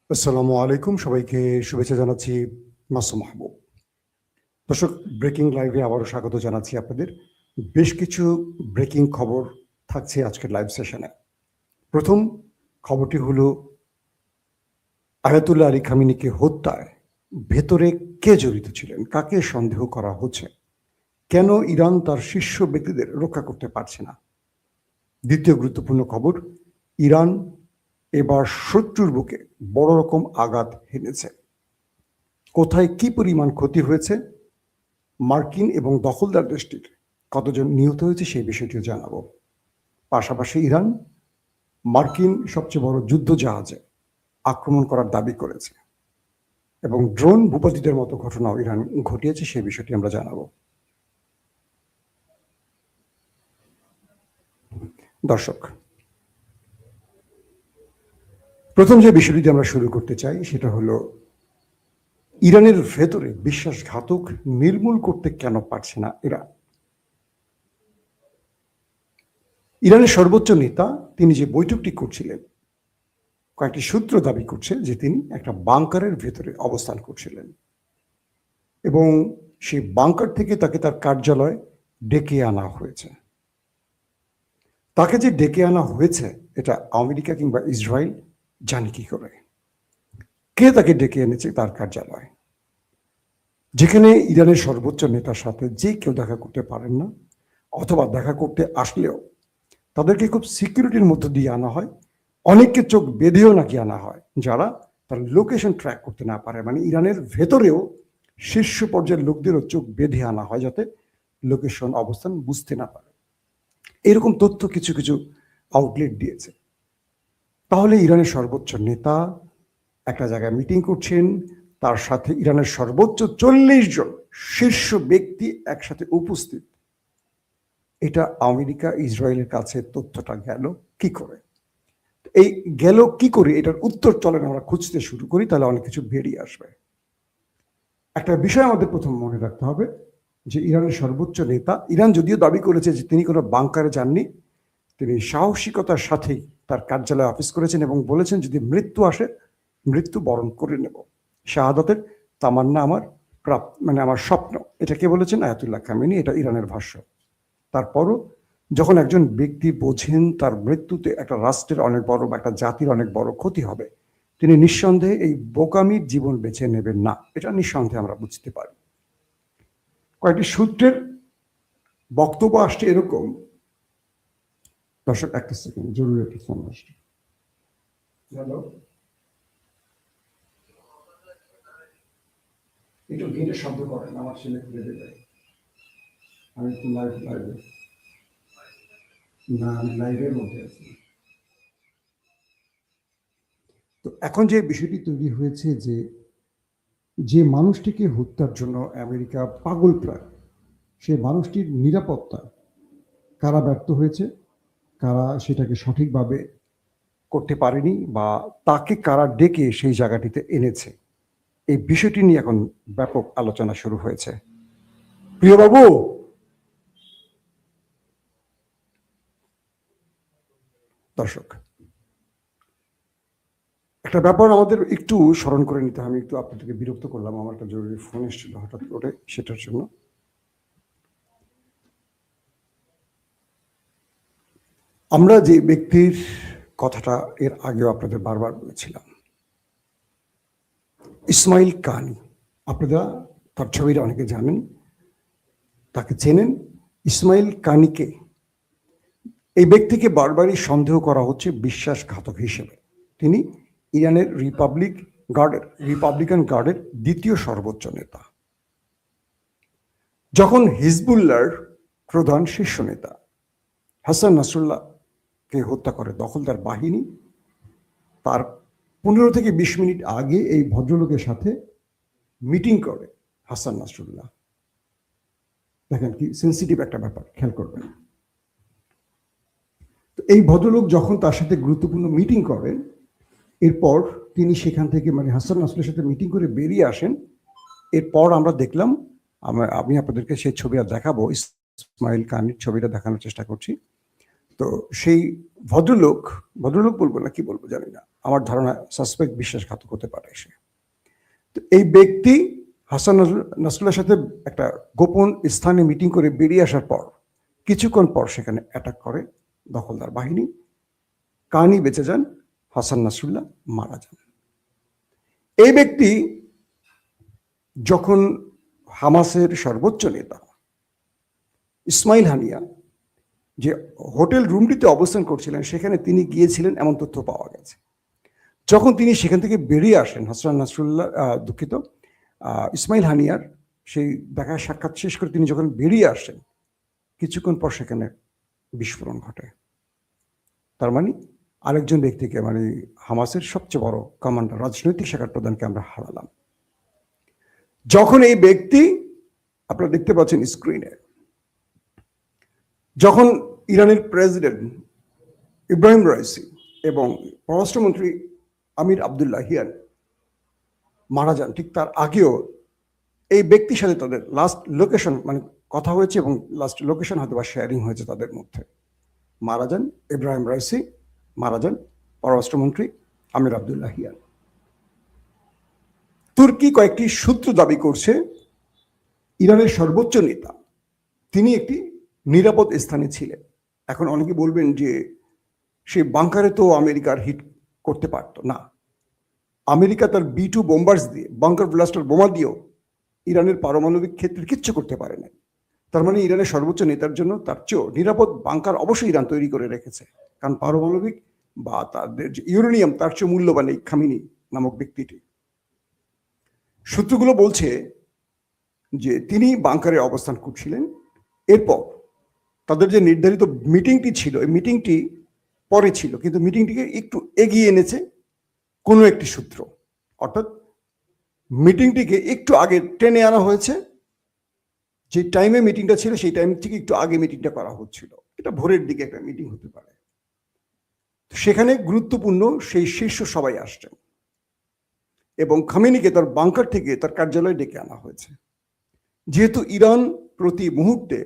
আসসালামু আলাইকুম, সবাইকে শুভেচ্ছা জানাচ্ছি। মাসুম মাহবুব। দর্শক, ব্রেকিং লাইভে আবারও স্বাগত জানাচ্ছি আপনাদের। বেশ কিছু ব্রেকিং খবর থাকছে আজকের লাইভ সেশনে। প্রথম খবরটি হলো, আয়াতুল্লাহ আলী খামেনিকে হত্যায় ভেতরে কে জড়িত ছিলেন, কাকে সন্দেহ করা হচ্ছে, কেন ইরান তার শীর্ষ ব্যক্তিদের রক্ষা করতে পারছে না। দ্বিতীয় গুরুত্বপূর্ণ খবর, ইরান এবার শত্রুর বুকে বড় রকম আঘাত হেনেছে। কোথায় কি পরিমাণ ক্ষতি হয়েছে, মার্কিন এবং দখলদার দেশটির কতজন নিহত হয়েছে সেই বিষয়টিও জানাবো। পাশাপাশি ইরান মার্কিন সবচেয়ে বড় যুদ্ধ জাহাজে আক্রমণ করার দাবি করেছে এবং ড্রোন ভূপাতিতের মতো ঘটনাও ইরান ঘটিয়েছে, সেই বিষয়টি আমরা জানাবো। দর্শক, প্রথম যে বিষয়টি আমরা শুরু করতে চাই সেটা হলো, ইরানের ভেতরে বিশ্বাসঘাতক নির্মূল করতে কেন পারছে না ইরান। ইরানের সর্বোচ্চ নেতা তিনি যে বৈঠকটি করছিলেন, কয়েকটি সূত্র দাবি করছে যে তিনি একটা বাংকারের ভেতরে অবস্থান করছিলেন এবং সেই বাংকার থেকে তাকে তার কার্যালয়ে ডেকে আনা হয়েছে। তাকে যে ডেকে আনা হয়েছে এটা আমেরিকা কিংবা ইসরায়েল জানে কি করে? কে তাকে ডেকে এনেছে তার কার্যালয়, যেখানে ইরানের সর্বোচ্চ নেতার সাথে যে কেউ দেখা করতে পারেন না, অথবা দেখা করতে আসলেও তাদেরকে খুব সিকিউরিটির মধ্য দিয়ে আনা হয়। অনেককে চোখ বেঁধেও নাকি আনা হয়, যারা তার লোকেশন ট্র্যাক করতে না পারে। মানে ইরানের ভেতরেও শীর্ষ পর্যায়ের লোকদেরও চোখ বেঁধে আনা হয়, যাতে লোকেশন অবস্থান বুঝতে না পারে। এরকম তথ্য কিছু কিছু আউটলেট দিয়েছে। তাহলে ইরানের সর্বোচ্চ নেতা একটা জায়গায় মিটিং করছেন, তার সাথে ইরানের সর্বোচ্চ 40 জন শীর্ষ ব্যক্তি একসাথে উপস্থিত। এটা আমেরিকা ইসরায়েলের কাছে তথ্যটা গেল কি করে? এই গেল কি করে, এটার উত্তর চলেন আমরা খুঁজতে শুরু করি, তাহলে অনেক কিছু বেরিয়ে আসবে। একটা বিষয় আমাদের প্রথম মনে রাখতে হবে যে ইরানের সর্বোচ্চ নেতা, ইরান যদিও দাবি করেছে যে তিনি কোনো বাংকারে যাননি, তিনি সাহসিকতার সাথেই তার কার্যালয়ে অফিস করেছেন এবং বলেছেন যদি মৃত্যু আসে মৃত্যু বরণ করে নেব, শাহাদাতের তামান্না আমার মানে আমার স্বপ্ন। এটা কে বলেছেন? Ayatollah Khamenei. এটা ইরানের ভাষ্য। তারপরও যখন একজন ব্যক্তি বোঝেন তার মৃত্যুতে একটা রাষ্ট্রের অনেক বড় বা একটা জাতির অনেক বড় ক্ষতি হবে, তিনি নিঃসন্দেহে এই বোকামির জীবন বেছে নেবেন না, এটা নিঃসন্দেহে আমরা বুঝতে পারি। কয়েকটি সূত্রের বক্তব্য আসছে এরকম। দর্শক, একটা সেকেন্ড, জরুরি একটা ফোন আসছে। হ্যালো, একটু গেটে শব্দ করেন, আমার ছেলে খুলে দেবে। আমি একটু লাইভে না, আমি লাইভের মধ্যে আছি। তো এখন যে বিষয়টি তৈরি হয়েছে, যে মানুষটিকে হত্যার জন্য আমেরিকা পাগল প্রায়, সেই মানুষটির নিরাপত্তা কারা ব্যর্থ হয়েছে, কারা সেটাকে সঠিকভাবে করতে পারেনি, বা তাকে কারা ডেকে সেই জায়গাটিতে এনেছে, এই বিষয়টি নিয়ে এখন ব্যাপক আলোচনা শুরু হয়েছে। প্রিয় বাবু, দর্শক, একটা ব্যাপার আমাদের একটু স্মরণ করে নিতে হবে। আমি একটু আপনাদেরকে বিরক্ত করলাম, আমার একটা জরুরি ফোন এসেছিল হঠাৎ করে, সেটার জন্য। আমরা যে ব্যক্তির কথাটা এর আগেও আপনাদের বারবার বলেছিলাম, ইসমাইল কানি, আপনারা তার ছবিটা অনেকে জানেন, তাকে চেনেন। ইসমাইল কানিকে, এই ব্যক্তিকে বারবারই সন্দেহ করা হচ্ছে বিশ্বাসঘাতক হিসেবে। তিনি ইরানের রিপাবলিকান গার্ডের দ্বিতীয় সর্বোচ্চ নেতা। যখন হিজবুল্লাহর প্রধান শীর্ষ নেতা হাসান নাসরুল্লাহকে হত্যা করে দখলদার বাহিনী, তার 15 থেকে 20 মিনিট আগে এই ভদ্রলোকের সাথে মিটিং করে হাসান নাসরুল্লাহ। দেখেন কি সেন্সিটিভ একটা ব্যাপার, খেয়াল করবেন। তো এই ভদ্রলোক যখন তার সাথে গুরুত্বপূর্ণ মিটিং করেন, এরপর তিনি সেখান থেকে, মানে হাসান নাসরুলের সাথে মিটিং করে বেরিয়ে আসেন। এরপর আমরা দেখলাম, আমি আপনাদেরকে সেই ছবি আর দেখাবো, ইসমাইল কানির ছবিটা দেখানোর চেষ্টা করছি। তো সেই ভদ্রলোক ভদ্রলোক বলবো না কি বলবো জানি না, আমার ধারণা সাসপেক্ট, বিশ্বাসঘাতক হতে পারে সে। তো এই ব্যক্তি হাসান নাসরুল্লাহর সাথে একটা গোপন স্থানে মিটিং করে বেরিয়ে আসার পর কিছুক্ষণ পর সেখানে অ্যাটাক করে দখলদার বাহিনী। কানি বেঁচে যান, হাসান নাসরুল্লাহ মারা যান। এই ব্যক্তি যখন হামাসের সর্বোচ্চ নেতা ইসমাইল হানিয়া যে হোটেল রুমটিতে অবস্থান করছিলেন সেখানে তিনি গিয়েছিলেন এমন তথ্য পাওয়া গেছে। যখন তিনি সেখান থেকে বেরিয়ে আসেন, হাসান নাসরুল্লাহ দুঃখিত ইসমাইল হানিয়ার সেই দেখা সাক্ষাৎ শেষ করে তিনি যখন বেরিয়ে আসেন কিছুক্ষণ পর সেখানে বিস্ফোরণ ঘটে। তার মানে আরেকজন ব্যক্তিকে, মানে হামাসের সবচেয়ে বড় কমান্ডার, রাজনৈতিক শাখার প্রধানকে আমরা হারালাম। যখন এই ব্যক্তি, আপনারা দেখতে পাচ্ছেন স্ক্রিনে, যখন ইরানের প্রেসিডেন্ট ইব্রাহিম রাইসি এবং পররাষ্ট্রমন্ত্রী আমির আবদুল্লাহিয়ান মারা যান, ঠিক তার আগেও এই ব্যক্তির সাথে তাদের লাস্ট লোকেশন, মানে কথা হয়েছে এবং লাস্ট লোকেশন হয়তো বা শেয়ারিং হয়েছে তাদের মধ্যে। মারা যান ইব্রাহিম রাইসি, মারা যান পররাষ্ট্রমন্ত্রী আমির আবদুল্লাহিয়ান। তুর্কি কয়েকটি সূত্র দাবি করছে ইরানের সর্বোচ্চ নেতা তিনি একটি নিরাপদ স্থানে ছিলেন। এখন অনেকে বলবেন যে সেই বাংকারে তো আমেরিকার হিট করতে পারতো না, আমেরিকা তার B-2 বোম্বার্স দিয়ে, বাংকার ব্লাস্টার বোমা দিয়েও ইরানের পারমাণবিক ক্ষেত্রে কিচ্ছু করতে পারে না। তার মানে ইরানের সর্বোচ্চ নেতার জন্য তার চেয়েও নিরাপদ বাংকার অবশ্যই ইরান তৈরি করে রেখেছে, কারণ পারমাণবিক বা তাদের যে ইউরেনিয়াম তার চেয়ে মূল্যবান এই খামিনি নামক ব্যক্তিটি। সূত্রগুলো বলছে যে তিনি বাংকারে অবস্থান করছিলেন। এরপর তাদের যে নির্ধারিত মিটিংটি ছিল, এই মিটিংটি পরে ছিল, কিন্তু মিটিংটিকে একটু এগিয়ে এনেছে কোনো একটি সূত্র, অর্থাৎ মিটিংটিকে একটু আগে টেনে আনা হয়েছে। যে টাইমে মিটিংটা ছিল সেই টাইম থেকে একটু আগে মিটিংটা করা হচ্ছিল। এটা ভোরের দিকে একটা মিটিং হতে পারে। সেখানে গুরুত্বপূর্ণ সেই শীর্ষ সবাই আসছেন এবং খামেনিকে তার বাংকার থেকে তার কার্যালয়ে ডেকে আনা হয়েছে। যেহেতু ইরান প্রতি মুহূর্তে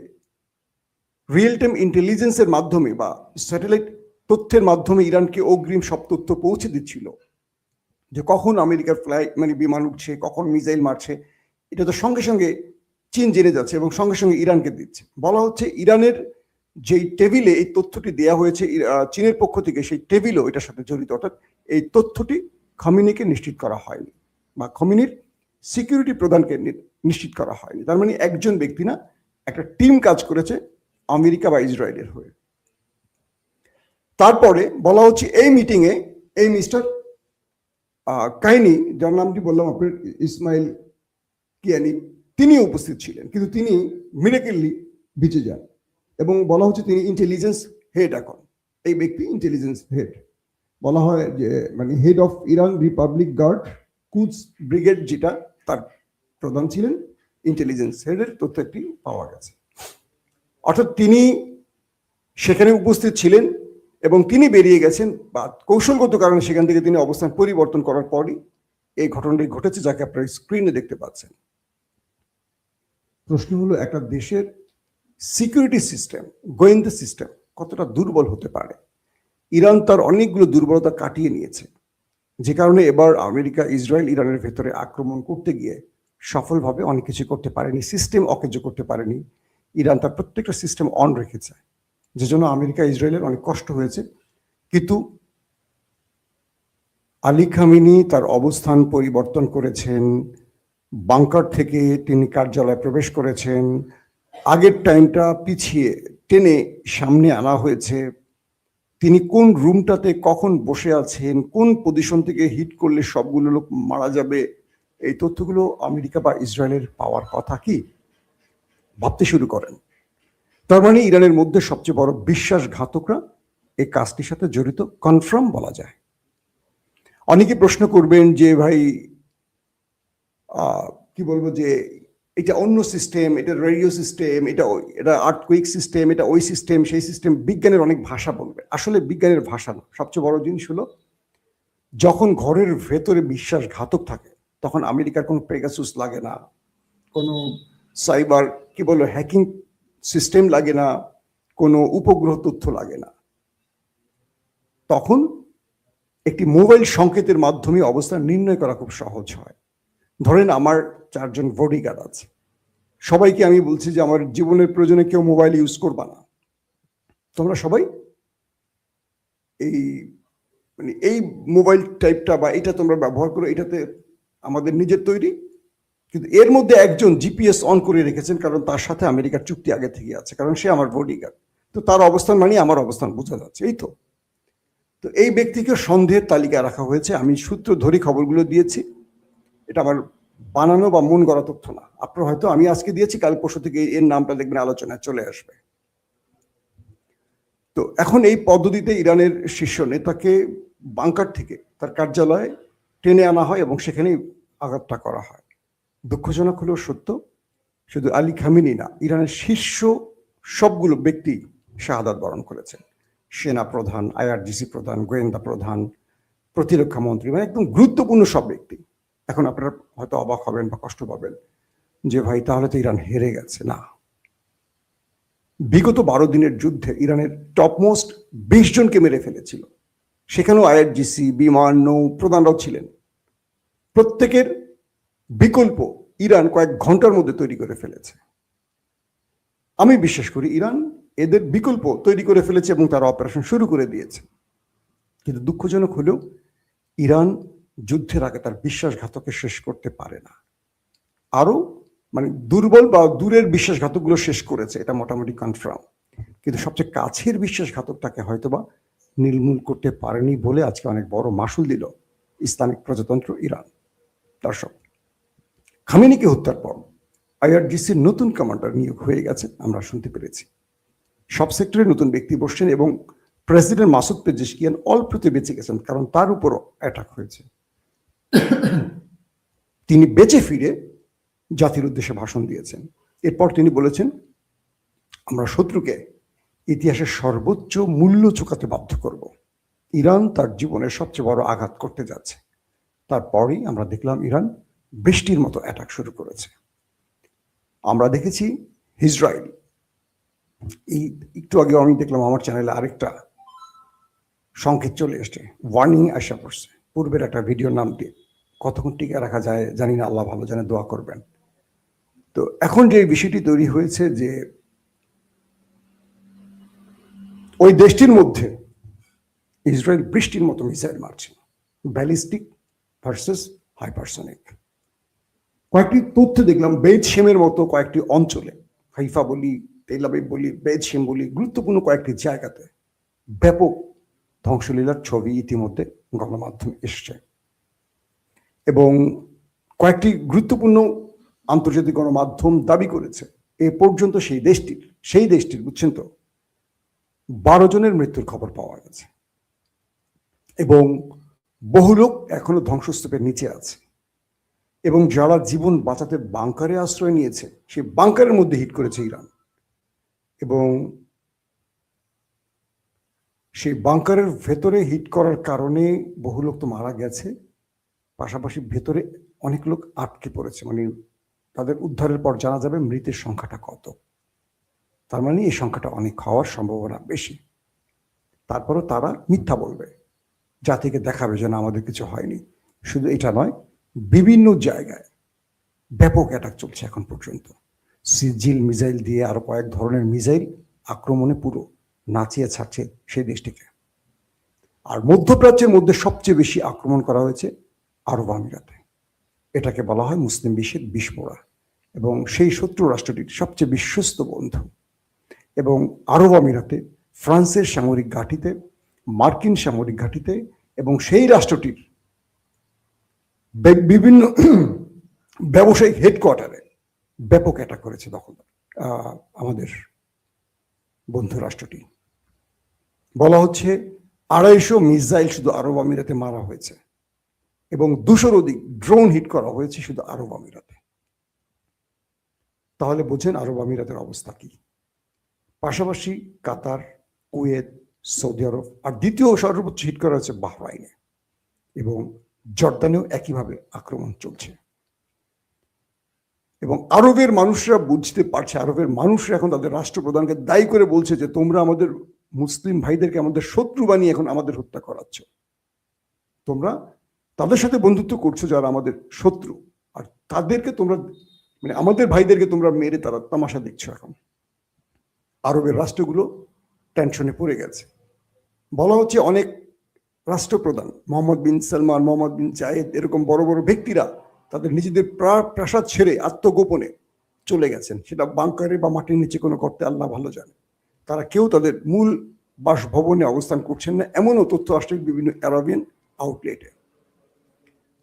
রিয়েল টাইম ইন্টেলিজেন্সের মাধ্যমে বা স্যাটেলাইট তথ্যের মাধ্যমে ইরানকে অগ্রিম সব তথ্য পৌঁছে দিচ্ছিল যে কখন আমেরিকার মানে বিমান উঠছে, কখন মিসাইল মারছে, এটা তো সঙ্গে সঙ্গে চীন জেনে যাচ্ছে এবং সঙ্গে সঙ্গে ইরানকে দিচ্ছে। বলা হচ্ছে ইরানের যেই টেবিলে এই তথ্যটি দেওয়া হয়েছে চীনের পক্ষ থেকে, সেই টেবিলও এটার সাথে জড়িত, অর্থাৎ এই তথ্যটি খামেনিকে নিশ্চিত করা হয়নি বা খামেনির সিকিউরিটি প্রধানকে নিশ্চিত করা হয়নি। তার মানে একজন ব্যক্তি না, একটা টিম কাজ করেছে আমেরিকা বা ইসরায়েলের হয়ে। তারপরে বলা হচ্ছে এই মিটিংয়ে এই মিস্টার কাহিনী, যার নামটি বললাম আপনার ইসমাইল কিয়ানি, তিনি উপস্থিত ছিলেন, কিন্তু তিনি মিরাকেলি বেঁচে যান এবং বলা হচ্ছে তিনি ইন্টেলিজেন্স হেড। এখন এই ব্যক্তি ইন্টেলিজেন্স হেড, বলা হয় যে মানে head of Iran republic guard Quds brigade, যেটা তার প্রধান ছিলেন, ইন্টেলিজেন্স হেডের তথ্য একটি পাওয়া গেছে। অর্থাৎ তিনি সেখানে উপস্থিত ছিলেন এবং তিনি বেরিয়ে গেছেন বা কৌশলগত কারণে সেখান থেকে তিনি অবস্থান পরিবর্তন করার পরই এই ঘটনাটি ঘটেছে, যাকে আপনারা স্ক্রিনে দেখতে পাচ্ছেন। প্রশ্ন হলো, একটা দেশের সিকিউরিটি সিস্টেম, গোয়েন্দা সিস্টেম কতটা দুর্বল হতে পারে? ইরান তার অনেকগুলো দুর্বলতা কাটিয়ে নিয়েছে, যে কারণে এবার আমেরিকা ইসরায়েল ইরানের ভেতরে আক্রমণ করতে গিয়ে সফলভাবে অনেক কিছু করতে পারেনি, সিস্টেম অকেজ করতে পারেনি। ইরান তার প্রত্যেকটা সিস্টেম অন রেখেছে, যে জন্য আমেরিকা ইসরায়েলের অনেক কষ্ট হয়েছে। কিন্তু আলী খামেনি তার অবস্থান পরিবর্তন করেছেন, বাংকার থেকে তিনি কার্যালয়ে প্রবেশ করেছেন, আগের টাইমটা পিছিয়ে টেনে সামনে আনা হয়েছে। তিনি কোন রুমটাতে কখন বসে আছেন, কোন পজিশন থেকে হিট করলে সবগুলো লোক মারা যাবে, এই তথ্যগুলো আমেরিকা বা ইসরায়েলের পাওয়ার কথা কি ভাবতে শুরু করেন। তার মানে ইরানের মধ্যে সবচেয়ে বড় বিশ্বাসঘাতকরা এই কাজটির সাথে জড়িত, কনফার্ম বলা যায়। অনেকে প্রশ্ন করবেন যে ভাই কি বলবো, যে এটা অন্য সিস্টেম, এটা রেডিও সিস্টেম, এটা আর্থকুইক সিস্টেম, এটা ওই সিস্টেম সেই সিস্টেম। বিজ্ঞানের অনেক ভাষা বলবে, আসলে বিজ্ঞানের ভাষা না। সবচেয়ে বড় জিনিস হলো, যখন ঘরের ভেতরে বিশ্বাসঘাতক থাকে তখন আমেরিকার কোনো পেগাসুস লাগে না, কোনো সাইবার কি বলবো হ্যাকিং সিস্টেম লাগে না, কোনো উপগ্রহ তথ্য লাগে না। তখন একটি মোবাইল সংকেতের মাধ্যমে অবস্থান নির্ণয় করা খুব সহজ হয়। ধরেন আমার 4 জন বডিগার্ড আছে, সবাইকে আমি বলছি যে আমার জীবনের প্রয়োজনে কেউ মোবাইল ইউজ করবা না, তোমরা সবাই এই মানে এই মোবাইল টাইপটা বা এটা তোমরা ব্যবহার করো, এটাতে আমাদের নিজের তৈরি। কিন্তু এর মধ্যে একজন জিপিএস অন করে রেখেছেন, কারণ তার সাথে আমেরিকার চুক্তি আগে থেকে আছে, কারণ সে আমার বডিগার্ড। তো তার অবস্থান মানে আমার অবস্থান বোঝা যাচ্ছে, এই তো। তো এই ব্যক্তিকে সন্দেহের তালিকায় রাখা হয়েছে। আমি সূত্র ধরে খবরগুলো দিয়েছি, এটা আমার বানানো বা মন গড়া তথ্য না। আপনার হয়তো আমি আজকে দিয়েছি, কাল পরশু থেকে এর নামটা দেখবেন আলোচনায় চলে আসবে। তো এখন এই পদ্ধতিতে ইরানের শীর্ষ নেতাকে বাংকার থেকে তার কার্যালয়ে টেনে আনা হয় এবং সেখানেই আঘাতটা করা হয়। দুঃখজনক হলেও সত্য, শুধু আলী খামেনি না, ইরানের শীর্ষ সবগুলো ব্যক্তি শাহাদাত বরণ করেছেন। সেনা প্রধান, আইআরজিসি প্রধান, গোয়েন্দা প্রধান, প্রতিরক্ষা মন্ত্রী, মানে একদম গুরুত্বপূর্ণ সব ব্যক্তি। এখন আপনারা হয়তো অবাক হবেন বা কষ্ট পাবেন যে ভাই তাহলে তো ইরান হেরে গেছে। না, বিগত 12 দিনের যুদ্ধে ইরানের টপমোস্ট 20 জনকে মেরে ফেলেছিল। সেখানেও আইআরজিসি, বিমান, নৌ প্রধানরাও ছিলেন। প্রত্যেকের বিকল্প ইরান কয়েক ঘন্টার মধ্যে তৈরি করে ফেলেছে। আমি বিশ্বাস করি ইরান এদের বিকল্প তৈরি করে ফেলেছে এবং তারা অপারেশন শুরু করে দিয়েছে। কিন্তু দুঃখজনক হলেও ইরান যুদ্ধের আগে তার বিশ্বাসঘাতকে শেষ করতে পারে না। আরো মানে দুর্বল বা দূরের বিশ্বাসঘাতকগুলো শেষ করেছে, এটা মোটামুটি কনফার্ম। কিন্তু সবচেয়ে কাছের বিশ্বাসঘাতকটাকে হয়তোবা নির্মূল করতে পারেনি বলে আজকে অনেক বড় মাসুল দিল ইসলামিক প্রজাতন্ত্র ইরান। দর্শক, খামেনিকে হত্যার পর আইআরজিসির নতুন কমান্ডার নিয়োগ হয়ে গেছে, আমরা শুনতে পেরেছি। সব সেক্টরে নতুন ব্যক্তি বসছেন এবং প্রেসিডেন্ট মাসুদ পেজেশকিয়ান অল্পতে বেঁচে গেছেন, কারণ তার উপরও অ্যাটাক হয়েছে। তিনি বেঁচে ফিরে জাতির উদ্দেশ্যে ভাষণ দিয়েছেন। এরপর তিনি বলেছেন, আমরা শত্রুকে ইতিহাসের সর্বোচ্চ মূল্য চুকাতে বাধ্য করব। ইরান তার জীবনের সবচেয়ে বড় আঘাত করতে যাচ্ছে। তারপরেই আমরা দেখলাম ইরান বৃষ্টির মতো অ্যাটাক শুরু করেছে। আমরা দেখেছি ইসরায়েল, এই একটু আগে আমি দেখলাম আমার চ্যানেলে আরেকটা সংকেত চলে এসছে, ওয়ার্নিং আসা পড়ছে পূর্বের একটা ভিডিওর নাম দিয়ে। কতক্ষণ টিকে রাখা যায় জানি না, আল্লাহ ভালো জানে, দোয়া করবেন। তো এখন যে বিষয়টি তৈরি হয়েছে যে ওই দেশটির মধ্যে ইসরায়েল বৃষ্টির মতো মিসাইল মারছে, ব্যালিস্টিক ভার্সেস হাইপারসনিক। কয়েকটি তথ্য দেখলাম, বেজ শেমের মতো কয়েকটি অঞ্চলে, হাইফা বলি, তেল আবিব বলি, বেজ শেম বলি, গুরুত্বপূর্ণ কয়েকটি জায়গাতে ব্যাপক ধ্বংসলীলার ছবি ইতিমধ্যে গণমাধ্যমে এসছে। এবং কয়েকটি গুরুত্বপূর্ণ আন্তর্জাতিক গণমাধ্যম দাবি করেছে এ পর্যন্ত সেই দেশটির বুঝছেন তো 12 জনের মৃত্যুর খবর পাওয়া গেছে এবং বহু লোক এখনো ধ্বংসস্তূপের নিচে আছে। এবং যারা জীবন বাঁচাতে বাংকারে আশ্রয় নিয়েছে, সেই বাংকারের মধ্যে হিট করেছে ইরান এবং সেই বাংকারের ভেতরে হিট করার কারণে বহু লোক তো মারা গেছে, পাশাপাশি ভেতরে অনেক লোক আটকে পড়েছে। মানে তাদের উদ্ধারের পর জানা যাবে মৃতের সংখ্যাটা কত। তার মানে এই সংখ্যাটা অনেক হওয়ার সম্ভাবনা বেশি। তারপরও তারা মিথ্যা বলবে, জাতিকে দেখাবে যে না আমাদের কিছু হয়নি। শুধু এটা নয়, বিভিন্ন জায়গায় ব্যাপক অ্যাটাক চলছে এখন পর্যন্ত। সিজিল মিসাইল দিয়ে আরো কয়েক ধরনের মিসাইল আক্রমণে পুরো নাচিয়ে ছাড়ছে সেই দেশটিকে। আর মধ্যপ্রাচ্যের মধ্যে সবচেয়ে বেশি আক্রমণ করা হয়েছে আরব আমিরাতে। এটাকে বলা হয় মুসলিম বিশ্বের বিস্ফোরা এবং সেই শত্রু রাষ্ট্রটির সবচেয়ে বিশ্বস্ত বন্ধু। এবং আরব আমিরাতে ফ্রান্সের সামরিক ঘাঁটিতে, মার্কিন সামরিক ঘাঁটিতে এবং সেই রাষ্ট্রটির বিভিন্ন ব্যবসায়িক হেডকোয়ার্টারে ব্যাপক অ্যাটাক করেছে আমাদের বন্ধু রাষ্ট্রটি। বলা হচ্ছে 250 মিসাইল শুধু আরব আমিরাতে মারা হয়েছে এবং 200-র অধিক ড্রোন হিট করা হয়েছে শুধু আরব আমিরাতে। তাহলে বোঝেন আরব আমিরাতের অবস্থা কি। পাশাপাশি কাতার, কুয়েত, সৌদি আরব, আর দ্বিতীয় সর্বোচ্চ হিট করা হয়েছে বাহরাইনে এবং জর্দানেও একইভাবে আক্রমণ চলছে। এবং আরবের মানুষরা বুঝতে পারছে, আরবের মানুষরা এখন তাদের রাষ্ট্রপ্রধানকে দায়ী করে বলছে যে তোমরা আমাদের মুসলিম ভাইদেরকে আমাদের শত্রু বানিয়ে এখন আমাদের হত্যা করাচ্ছ। তোমরা তাদের সাথে বন্ধুত্ব করছো যারা আমাদের শত্রু, আর তাদেরকে তোমরা মানে আমাদের ভাইদেরকে তোমরা মেরে তারা তামাশা দেখছো। এখন আরবের রাষ্ট্রগুলো টেনশনে পড়ে গেছে। বলা হচ্ছে অনেক রাষ্ট্রপ্রধান মোহাম্মদ বিন সালমান, মোহাম্মদ বিন জায়েদ, এরকম বড় বড় ব্যক্তিরা তাদের নিজেদের প্রাসাদ ছেড়ে আত্মগোপনে চলে গেছেন। সেটা বাংকারে বা মাটির নিচে কোনো করতে আল্লাহ ভালো জানে। তারা কেউ তাদের মূল বাসভবনে অবস্থান করছেন না, এমনও তথ্য আসছে বিভিন্ন আরবিয়ান আউটলেটে।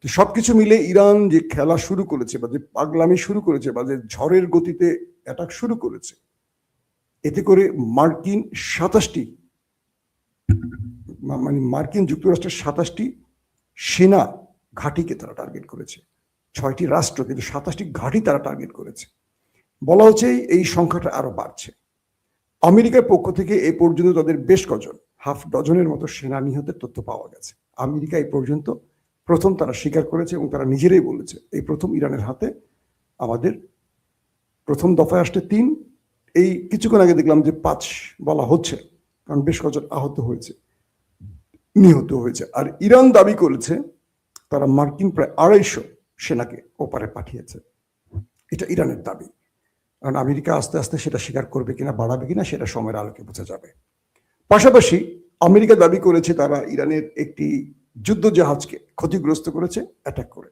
তো সবকিছু মিলে ইরান যে খেলা শুরু করেছে বা যে পাগলামি শুরু করেছে বা যে ঝড়ের গতিতে অ্যাটাক শুরু করেছে, এতে করে মার্কিন 27টি মানে মার্কিন যুক্তরাষ্ট্রের 27টি সেনা ঘাঁটিকে তারা টার্গেট করেছে। 6টি রাষ্ট্র, কিন্তু 27টি ঘাঁটি তারা টার্গেট করেছে। বলা হচ্ছে এই সংখ্যাটা আরো বাড়ছে। আমেরিকার পক্ষ থেকে এই পর্যন্ত তাদের বেশ কজন হাফ ডজনের মতো সেনা নিহতের তথ্য পাওয়া গেছে। আমেরিকা এই পর্যন্ত প্রথম তারা স্বীকার করেছে এবং তারা নিজেরাই বলেছে এই প্রথম ইরানের হাতে আমাদের প্রথম দফায় আসতে 3, এই কিছুক্ষণ আগে দেখলাম যে 5 বলা হচ্ছে, কারণ বেশ কজন আহত হয়েছে, নিহত হয়েছে। আর ইরান দাবি করেছে তারা মার্কিন প্রায় 250 সেনাকে ওপারে পাঠিয়েছে। এটা ইরানের দাবি, কারণ আমেরিকা আস্তে আস্তে সেটা স্বীকার করবে কিনা, বাড়াবে কিনা, সেটা সময়ের আলোকে বোঝা যাবে। পাশাপাশি আমেরিকা দাবি করেছে তারা ইরানের একটি যুদ্ধ জাহাজকে ক্ষতিগ্রস্ত করেছে অ্যাটাক করে।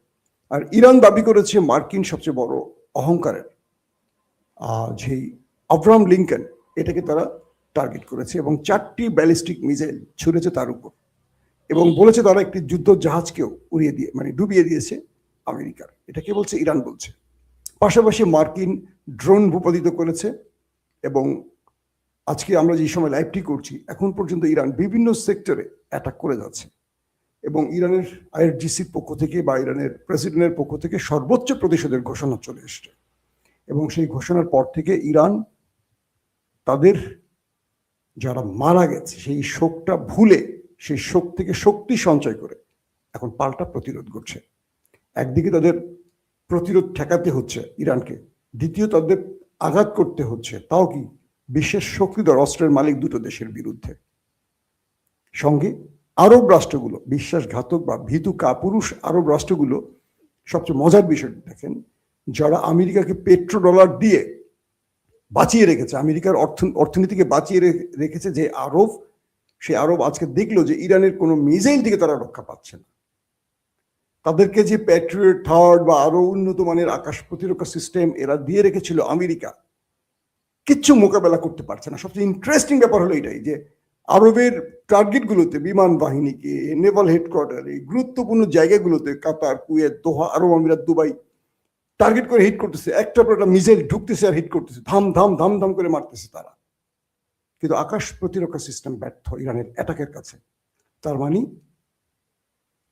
আর ইরান দাবি করেছে মার্কিন সবচেয়ে বড় অহংকারের যেই আব্রাহাম লিঙ্কন, এটাকে তারা টার্গেট করেছে এবং 4টি ব্যালিস্টিক মিসাইল ছুড়েছে তার উপর, এবং বলেছে তারা একটি যুদ্ধ জাহাজকেও উড়িয়ে দিয়ে মানে ডুবিয়ে দিয়েছে আমেরিকার। এটা কে বলছে? ইরান বলছে। পাশাপাশি মার্কিন ড্রোন ভূপাতিত করেছে, এবং আজকে আমরা যে সময় লাইভটি করছি এখন পর্যন্ত ইরান বিভিন্ন সেক্টরে অ্যাটাক করে যাচ্ছে, এবং ইরানের আইআরজিসির পক্ষ থেকে বা ইরানের প্রেসিডেন্টের পক্ষ থেকে সর্বোচ্চ প্রতিশোধের ঘোষণা চলে এসছে। এবং সেই ঘোষণার পর থেকে ইরান তাদের যারা মারা গেছে সেই শোকটা ভুলে সেই শোক থেকে শক্তি সঞ্চয় করে এখন পাল্টা প্রতিরোধ করছে। একদিকে তাদের প্রতিরোধ ঠেকাতে হচ্ছে ইরানকে, দ্বিতীয় তাদের আঘাত করতে হচ্ছে, তাও কি বিশ্বের শক্তিধর অস্ত্রের মালিক 2টো দেশের বিরুদ্ধে। সঙ্গে আরব রাষ্ট্রগুলো, বিশ্বাসঘাতক বা ভীতু কাপুরুষ আরব রাষ্ট্রগুলো, সবচেয়ে মজার বিষয় দেখেন, যারা আমেরিকাকে পেট্রো ডলার দিয়ে বাঁচিয়ে রেখেছে, আমেরিকার অর্থনীতিকে বাঁচিয়ে রেখেছে যে আরব, সেই আরব আজকে দেখলো যে ইরানের কোনো মিসাইল থেকে তারা রক্ষা পাচ্ছে না। তাদেরকে যে প্যাট্রিয়ট থার্ড বা আরো উন্নত মানের আকাশ প্রতিরক্ষা সিস্টেম এরা দিয়ে রেখেছিল আমেরিকা, কিচ্ছু মোকাবেলা করতে পারছে না। সবচেয়ে ইন্টারেস্টিং ব্যাপার হলো এটাই যে আরবের টার্গেটগুলোতে, বিমান বাহিনীকে, নেভাল হেডকোয়ার্টারে, গুরুত্বপূর্ণ জায়গাগুলোতে, কাতার, কুয়েত, দোহা, আরব আমিরাত, দুবাই টার্গেট করে হিট করতেছে। একটা পর একটা মিসাইল ঢুকতেছে আর হিট করতেছে, ধাম ধাম ধাম ধাম করে মারতেছে তারা। কিন্তু আকাশ প্রতিরক্ষা সিস্টেম ব্যর্থ ইরানের অ্যাটাকের কাছে। তার মানে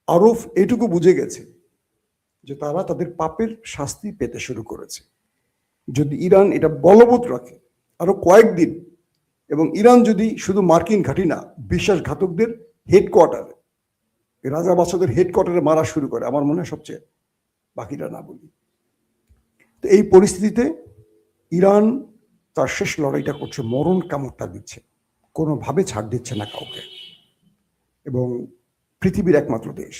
আরব এইটুকু বুঝে গেছে যে তারা তাদের পাপের শাস্তি পেতে শুরু করেছে। যদি ইরান এটা বলবৎ রাখে আরো কয়েকদিন, এবং ইরান যদি শুধু মার্কিন ঘাঁটি না, বিশ্বাসঘাতকদের হেডকোয়ার্টারে, রাজা বাদশাদের হেডকোয়ার্টারে মারা শুরু করে, আমার মনে হয় সবচেয়ে বাকিটা না বলি। তো এই পরিস্থিতিতে ইরান তার শেষ লড়াইটা করছে, মরণ কামড়টা দিচ্ছে, কোনোভাবে ছাড় দিচ্ছে না কাউকে। এবং পৃথিবীর একমাত্র দেশ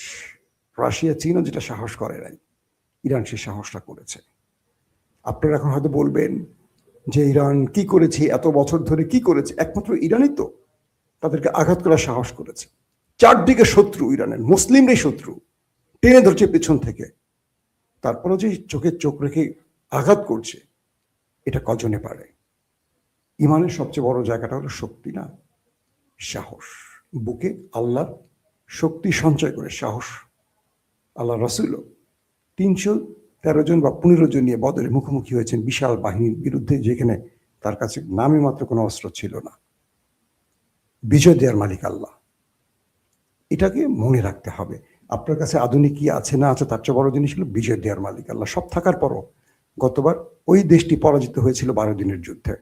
রাশিয়া, চীনও যেটা সাহস করে নাই, ইরান সে সাহসটা করেছে। আপনারা এখন হয়তো বলবেন যে ইরান কি করেছে, এত বছর ধরে কি করেছে? একমাত্র ইরানই তো তাদেরকে আঘাত করার সাহস করেছে। চারদিকে শত্রু, ইরানের মুসলিমরাই শত্রু, টেনে ধরছে পেছন থেকে, তারপরে যে চোখে চোখ রেখে আঘাত করছে, এটা কজনে পারে? ইমানের সবচেয়ে বড় জায়গাটা হলো শক্তি না, সাহস। বুকে আল্লাহর শক্তি সঞ্চয় করে সাহস। আল্লাহ রসুলও 313 জন বা 15 জন নিয়ে বদরে মুখোমুখি হয়েছেন বিশাল বাহিনীর বিরুদ্ধে, যেখানে তার কাছে নামে মাত্র কোনো অস্ত্র ছিল না। বিজয় দেওয়ার মালিক আল্লাহ, এটাকে মনে রাখতে হবে। আপনার কাছে আধুনিক কি আছে না আছে, তার চেয়ে বড় জিনিস হলো বিজয় দেওয়ার মালিক আল্লাহ। সব থাকার পরও গতবার ওই দেশটি পরাজিত হয়েছিল 12 দিনের যুদ্ধে।